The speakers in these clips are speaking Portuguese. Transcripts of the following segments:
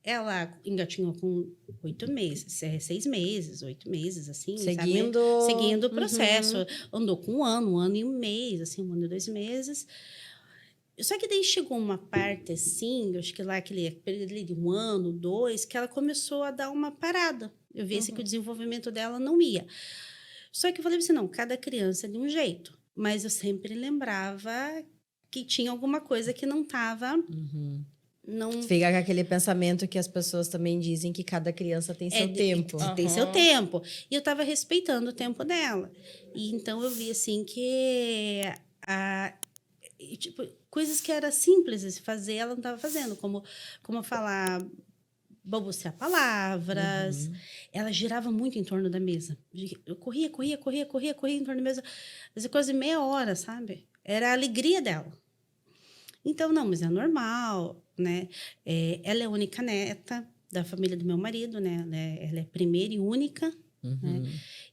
ela engatinhou com 8 meses, 6 meses, 8 meses, assim, Seguindo... sabe? Seguindo o processo. Andou com um ano e um mês, assim, 1 ano e 2 meses. Só que daí chegou uma parte, assim, eu acho que lá aquele período ali de 1 ano, 2, que ela começou a dar uma parada. Eu vi assim, que o desenvolvimento dela não ia. Só que eu falei assim, não, cada criança é de um jeito. Mas eu sempre lembrava que tinha alguma coisa que não estava... Não... Fica com aquele pensamento que as pessoas também dizem que cada criança tem seu tempo. Tem seu tempo. E eu estava respeitando o tempo dela. E então eu vi assim que tipo, coisas que era simples de fazer, ela não estava fazendo, como falar, balbuciar palavras. Ela girava muito em torno da mesa. Eu corria em torno da mesa. Fazia quase meia hora, sabe? Era a alegria dela. Então, não, mas é normal, né? Ela é a única neta da família do meu marido, né? Ela é primeira e única, né?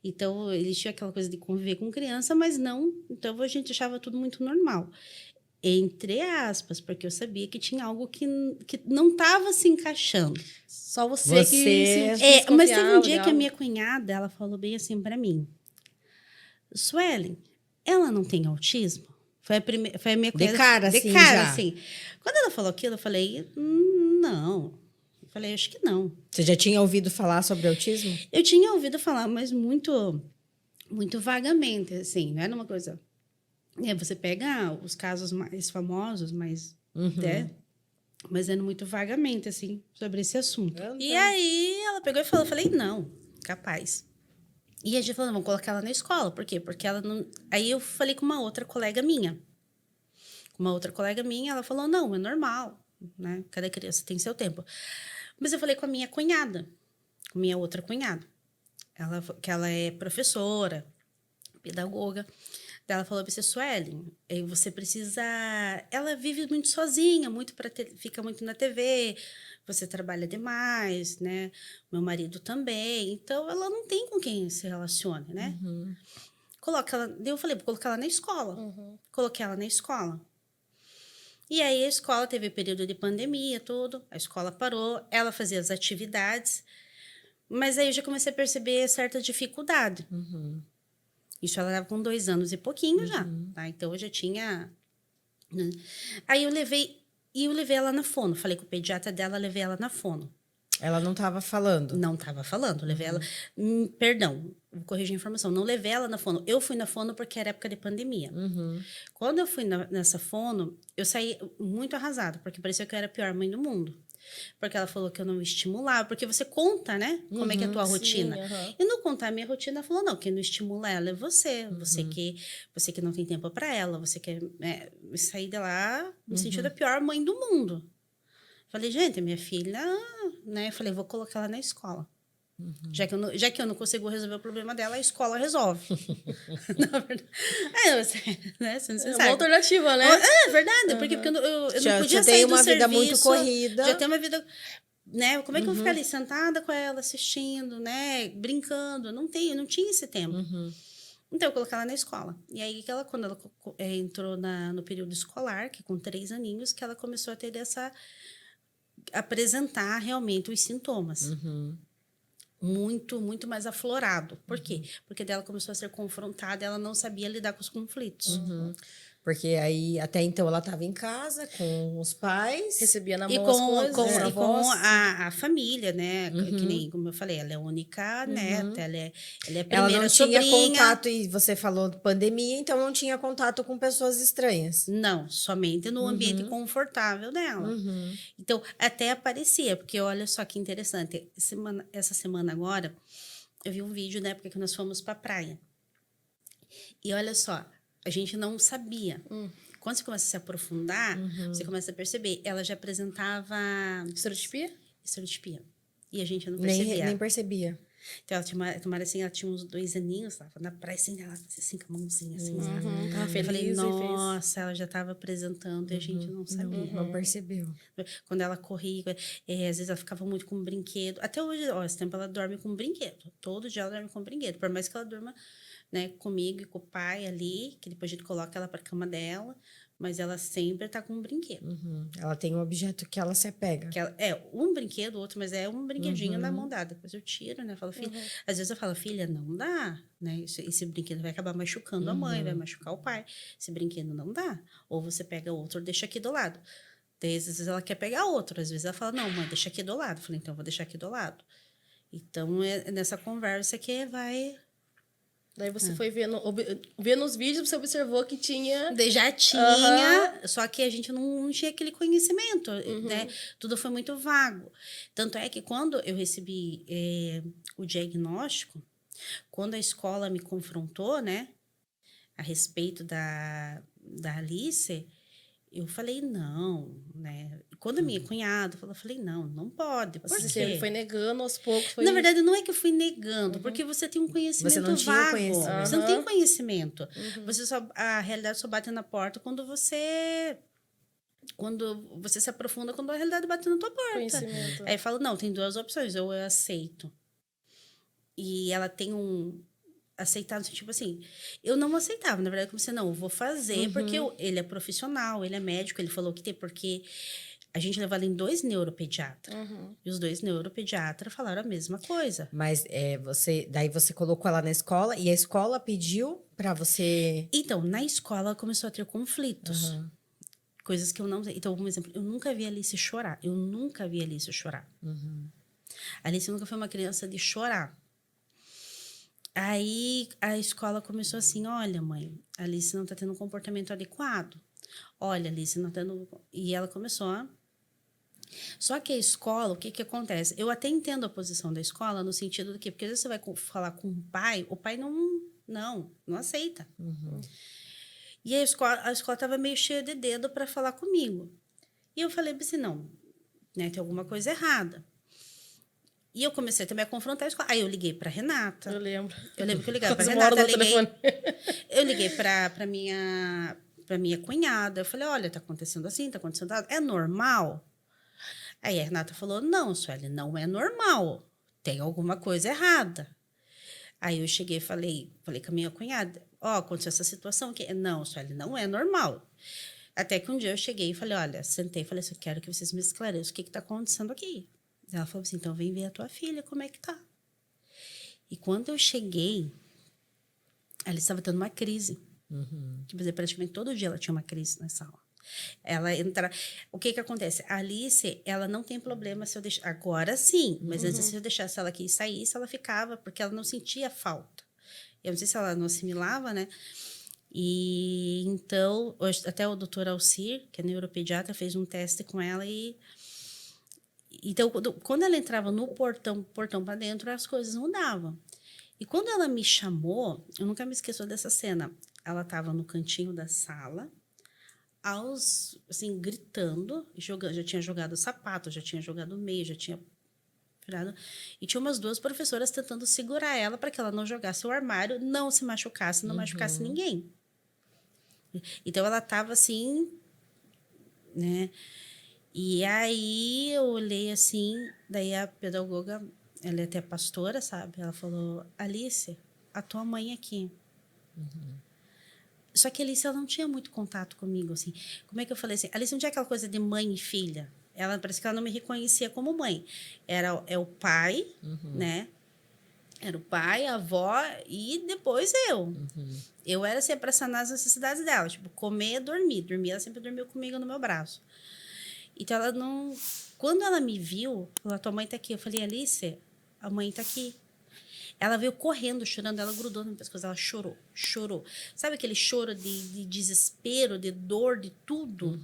Então, eles tinham aquela coisa de conviver com criança, mas não... Então, a gente achava tudo muito normal. Entre aspas, porque eu sabia que tinha algo que não estava se encaixando. Só você que Mas teve um dia que a minha cunhada, ela falou bem assim para mim. Suelen, ela não tem autismo? Foi a minha cunhada. De cara, assim. Quando ela falou aquilo, eu falei, não. Eu falei, acho que não. Você já tinha ouvido falar sobre autismo? Eu tinha ouvido falar, mas muito, muito vagamente, assim. Não era uma coisa... você pega os casos mais famosos, mas... né? Mas era muito vagamente, assim, sobre esse assunto. E aí, ela pegou e falou, eu falei, não, capaz. E a gente falou, vamos colocar ela na escola. Por quê? Porque ela não... Aí eu falei com uma outra colega minha. Ela falou, não, é normal, né? Cada criança tem seu tempo. Mas eu falei com a minha cunhada, com minha outra cunhada. Que ela é professora, pedagoga. Daí ela falou para você, Suelen, você precisa... Ela vive muito sozinha, fica muito na TV, você trabalha demais, né? Meu marido também. Então, ela não tem com quem se relacione, né? Coloca ela... Daí eu falei, vou colocar ela na escola. Coloquei ela na escola. E aí, a escola teve período de pandemia, tudo. A escola parou, ela fazia as atividades. Mas aí, eu já comecei a perceber certa dificuldade. Isso ela estava com 2 anos e pouquinho já, tá? Então, eu já tinha... Né? Aí, eu levei ela na fono. Falei com o pediatra dela, levei ela na fono. Ela não estava falando? Não estava falando. Levei ela... perdão, vou corrigir a informação. Não levei ela na fono. Eu fui na fono porque era época de pandemia. Quando eu fui nessa fono, eu saí muito arrasada, porque parecia que eu era a pior mãe do mundo. Porque ela falou que eu não me estimulava, porque você conta, né? Como é que é a tua rotina. E no contar a minha rotina, ela falou, não, quem não estimula ela é você. Você que não tem tempo para ela, você quer sair de lá me sentindo a pior mãe do mundo. Falei, gente, minha filha, né? Falei, vou colocar ela na escola. Já que eu não consigo resolver o problema dela, a escola resolve. Na verdade. Né? Você não é uma alternativa, né? É verdade, porque eu não podia sair do serviço. Já tem uma vida muito corrida. Já tem uma vida... Né? Como é que eu vou ficar ali sentada com ela, assistindo, né? Brincando? Não tinha esse tempo. Então, eu coloquei ela na escola. E aí, quando ela entrou no período escolar, que com 3 aninhos, que ela começou a ter apresentar realmente os sintomas. Muito, muito mais aflorado. Por quê? Porque dela começou a ser confrontada, ela não sabia lidar com os conflitos. Porque aí, até então, ela estava em casa com os pais. Recebia na mão e com a família, né? Que nem, como eu falei, ela é a única neta, ela é a primeira ela não sobrinha. tinha contato, e você falou de pandemia, então não tinha contato com pessoas estranhas. Não, somente no ambiente confortável dela. Então, até aparecia, porque olha só que interessante. Essa semana agora, eu vi um vídeo na época que nós fomos pra praia. E olha só, a gente não sabia. Quando você começa a se aprofundar, você começa a perceber. Ela já apresentava... Estereotipia. E a gente não percebia. Nem percebia. Então, ela tinha uns 2 aninhos, tava na praia, assim, ela assim, com a mãozinha, assim, sabe? Eu falei, nossa, ela já estava apresentando e a gente não sabia. Não percebeu. Quando ela corria, às vezes ela ficava muito com brinquedo. Até hoje, esse tempo, ela dorme com brinquedo. Todo dia ela dorme com brinquedo. Por mais que ela durma, né, comigo e com o pai ali, que depois a gente coloca ela para a cama dela, mas ela sempre tá com um brinquedo. Ela tem um objeto que ela se apega. Um brinquedo, outro, mas é um brinquedinho na mão dada. Depois eu tiro, né? Falo, filha. Às vezes eu falo, filha, não dá, né? Esse brinquedo vai acabar machucando a mãe, vai machucar o pai. Esse brinquedo não dá. Ou você pega outro, deixa aqui do lado. Daí, às vezes ela quer pegar outro, às vezes ela fala, não, mãe, deixa aqui do lado. Eu falei, então eu vou deixar aqui do lado. Então, é nessa conversa que vai. Daí você foi vendo os vídeos, você observou que tinha... Daí já tinha, só que a gente não tinha aquele conhecimento, né? Tudo foi muito vago. Tanto é que quando eu recebi o diagnóstico, quando a escola me confrontou, né, a respeito da Alice, eu falei, não, né? Quando a minha cunhada falou, eu falei, não pode. Por Você quê? foi negando aos poucos. Na verdade, não é que eu fui negando, porque você tem um conhecimento Você não tinha vago. conhecimento. Você não tem conhecimento. A realidade só bate na porta quando você se aprofunda, quando a realidade bate na tua porta. Conhecimento. Aí eu falo, não, tem duas opções, ou eu aceito. E ela tem aceitar, tipo assim, eu não aceitava, na verdade, eu comecei, não, eu vou fazer, porque ele é profissional, ele é médico, ele falou que tem, porque a gente levou ela em 2 neuropediatras, e os 2 neuropediatras falaram a mesma coisa. Mas daí você colocou ela na escola e a escola pediu pra você... Então, na escola, ela começou a ter conflitos, coisas que eu não... Então, por exemplo, eu nunca vi a Alice chorar, A Alice nunca foi uma criança de chorar. Aí a escola começou assim, olha, mãe, a Alice não tá tendo um comportamento adequado. Olha, Alice não tá tendo... E ela começou a... Só que a escola, o que acontece? Eu até entendo a posição da escola no sentido do quê? Porque às vezes você vai falar com o pai não aceita. E a escola tava meio cheia de dedo para falar comigo. E eu falei assim, não, né, tem alguma coisa errada. E eu comecei também a confrontar a escola. Aí eu liguei para Renata. Eu lembro. Eu lembro que eu ligava para Quase Renata. uma hora no telefone. Eu liguei para minha cunhada. Eu falei, olha, tá acontecendo assim, tá acontecendo assim. É normal? Aí a Renata falou, não, Sueli, não é normal. Tem alguma coisa errada. Aí eu cheguei e falei com a minha cunhada, aconteceu essa situação aqui. Não, Sueli, não é normal. Até que um dia eu cheguei e falei, olha, sentei e falei assim, eu quero que vocês me esclareçam o que tá acontecendo aqui. Ela falou assim, então vem ver a tua filha, como é que tá. E quando eu cheguei, ela estava tendo uma crise. Tipo, praticamente todo dia ela tinha uma crise na sala. Ela entra... O que acontece? A Alice, ela não tem problema se eu deixar... Agora sim, mas antes se eu deixasse ela aqui e saísse, ela ficava, porque ela não sentia falta. Eu não sei se ela não assimilava, né? E então, até o doutor Alcir, que é neuropediatra, fez um teste com ela e... Então, quando ela entrava no portão para dentro, as coisas mudavam. E quando ela me chamou, eu nunca me esqueço dessa cena. Ela estava no cantinho da sala, assim, gritando, já tinha jogado sapato, já tinha jogado meia, já tinha virado. E tinha umas 2 professoras tentando segurar ela para que ela não jogasse o armário, não se machucasse, não machucasse ninguém. Então, ela estava assim, né? E aí eu olhei assim, daí a pedagoga, ela é até pastora, sabe? Ela falou, Alice, a tua mãe aqui. Só que a Alice, ela não tinha muito contato comigo, assim. Como é que eu falei assim? A Alice não tinha aquela coisa de mãe e filha. Ela, parece que ela não me reconhecia como mãe. É o pai, né? Era o pai, a avó e depois eu. Eu era sempre para sanar as necessidades dela. Tipo, comer, dormir. Dormir, ela sempre dormiu comigo no meu braço. Então, ela não... Quando ela me viu, falou, tua mãe tá aqui. Eu falei, Alice, a mãe tá aqui. Ela veio correndo, chorando, ela grudou no meu pescoço, ela chorou. Sabe aquele choro de desespero, de dor, de tudo?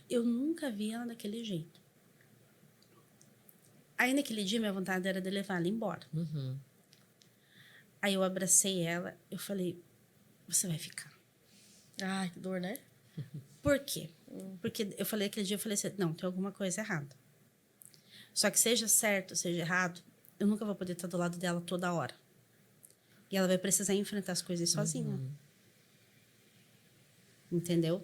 Eu nunca vi ela daquele jeito. Aí, naquele dia, minha vontade era de levar ela embora. Aí, eu abracei ela, eu falei, você vai ficar. Ai, que dor, né? Por quê? Porque eu falei aquele dia, eu falei assim, não, tem alguma coisa errada. Só que seja certo, seja errado, eu nunca vou poder estar do lado dela toda hora. E ela vai precisar enfrentar as coisas sozinha. Entendeu?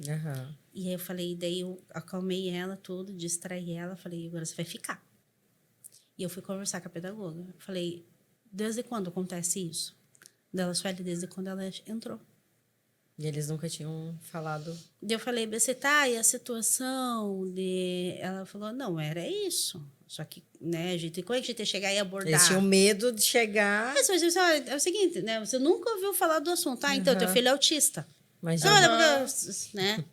E aí eu falei, daí eu acalmei ela tudo, distraí ela, falei, agora você vai ficar. E eu fui conversar com a pedagoga. Eu falei, desde quando acontece isso? Dela, Sueli, desde quando ela entrou. E eles nunca tinham falado. Daí eu falei, você tá, e a situação de... Ela falou, não, era isso. Só que, né, a gente, quando a gente ia chegar e abordar... Eles tinham medo de chegar. Mas eu disse, olha, é o seguinte, né, você nunca ouviu falar do assunto. Ah, então, teu filho é autista. Mas Olha, porque, né?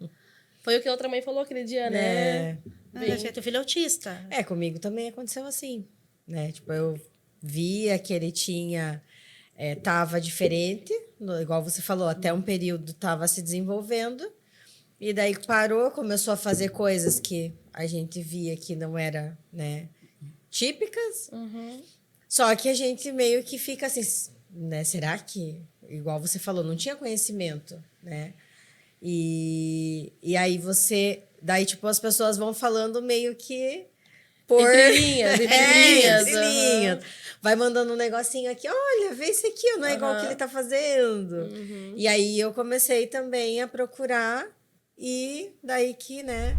Foi o que a outra mãe falou aquele dia, né? Teu filho é autista. comigo também aconteceu assim, né? Tipo, eu via que ele tinha... tava diferente, igual você falou, até um período tava se desenvolvendo. E daí parou, começou a fazer coisas que a gente via que não era, né, típicas. Só que a gente meio que fica assim, né? Será que, igual você falou, não tinha conhecimento, né? E aí daí, tipo, as pessoas vão falando meio que Entre linhas, entre linhas. entre linhas. Vai mandando um negocinho aqui, olha, vê esse aqui, não é igual que ele tá fazendo. E aí eu comecei também a procurar, e daí que, né,